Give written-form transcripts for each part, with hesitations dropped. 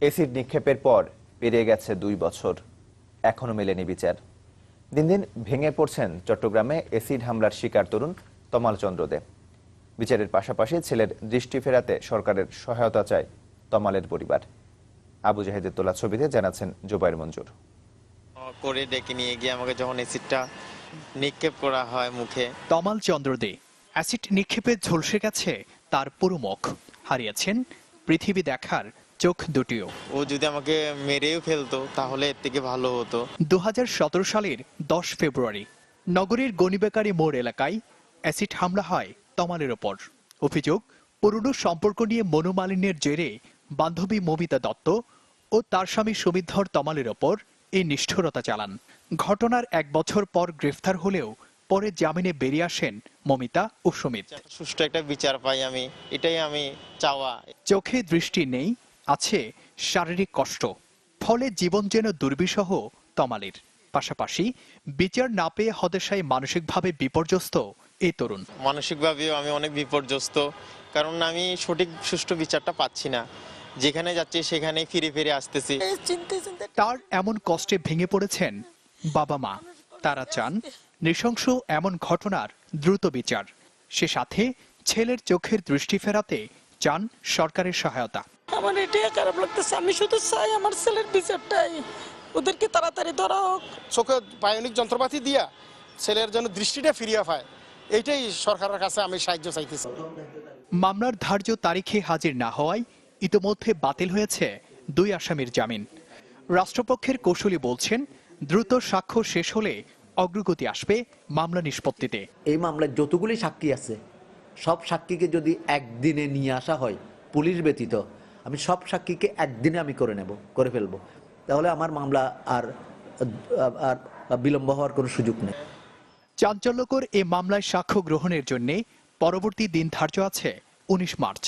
Acid নিক্ষেপের পর পেরিয়ে গেছে 2 বছর, এখনো মেলেনি বিচার। দিন দিন ভেঙে পড়ছেন চট্টগ্রামে এসিড হামলার শিকার তরুণ তমাল চন্দ্র দে। বিচারের পাশাপাশি ছেলের দৃষ্টি ফেরাতে সরকারের সহায়তা চায় তমালের পরিবার। আবু জাহিদের তোলা ছবিতে জানাচ্ছেন জুবাইর মঞ্জুর। করে ডেকে নিয়ে গিয়ে আমাকে যখন এসিডটা নিক্ষেপ করা হয় মুখে। তমাল চন্দ্র দে অ্যাসিড নিক্ষেপে ঝলসে গেছে তার পুরো মুখ, হারিয়েছেন পৃথিবী দেখার চোখ দুটিও। ও যদি আমাকে মেরেও ফেলতো তাহলে এর থেকে ভালো হতো। 2017 সালের 10 ফেব্রুয়ারি নগরীর গণিবেকারী মোড় এলাকায় অ্যাসিড হামলা হয় তমালের ওপর। অভিযোগ, পুরনো সম্পর্ক নিয়ে মনোমালিন্যের জেরে বান্ধবী মমিতা দত্ত ও তার স্বামী সুমিতধর তমালের ওপর এই নিষ্ঠুরতা চালান। ঘটনার 1 বছর পর গ্রেফতার হলেও পরে জামিনে বেরিয়ে আসেন মমিতা ও সুমিত। সুষ্ঠু একটা বিচার পাই আমি, এটাই আমি চাওয়া। চোখে দৃষ্টি নেই, আছে শারীরিক কষ্ট, ফলে জীবন যেন দুর্বিষহ তমালের। পাশাপাশি বিচার না পেয়ে হতাশায় মানসিকভাবে বিপর্যস্ত এই তরুণ। মানসিকভাবেও আমি অনেক বিপর্যস্ত, কারণ আমি সঠিক সুষ্ঠু বিচারটা পাচ্ছি না। যেখানে যাচ্ছি সেখানে ফিরে ফিরে আসতেছি। তার এমন কষ্টে ভেঙে পড়েছেন বাবা মা। তারা চান নৃশংস এমন ঘটনার দ্রুত বিচার। সে সাথে ছেলের চোখের দৃষ্টি ফেরাতে চান সরকারের সহায়তা। আমার এটাই খারাপ লাগতেছে, আমি শুধু চাই আমার ছেলের বিচারটাই, ওদেরকে তাড়াতাড়ি ধরা হোক। চোখে বায়োনিক যন্ত্রপাতি দিয়া ছেলের জন্য দৃষ্টিটা ফিরিয়ে পায়, এইটাই সরকারের কাছে আমি সাহায্য চাইতেছি। মামলার ধার্য তারিখে হাজির না হওয়ায় ইতোমধ্যে বাতিল হয়েছে 2 আসামির জামিন। রাষ্ট্রপক্ষের কৌশলী বলছেন, দ্রুত সাক্ষ্য শেষ হলে অগ্রগতি আসবে মামলা নিষ্পত্তিতে। এই মামলায় যতগুলি সাক্ষী আছে সব সাক্ষীকে যদি একদিনে নিয়ে আসা হয়, পুলিশ ব্যতীত, আমি সব সাক্ষীকে একদিনে আমি করে ফেলবো, তাহলে আমার মামলা আর বিলম্ব হওয়ার কোনো সুযোগ নেই। চাঞ্চল্যকর এ মামলায় সাক্ষ্য গ্রহণের জন্য পরবর্তী দিন ধার্য আছে 19 মার্চ।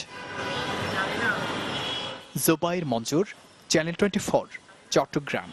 জুবাইর মঞ্জুর, চ্যানেল 24, চট্টগ্রাম।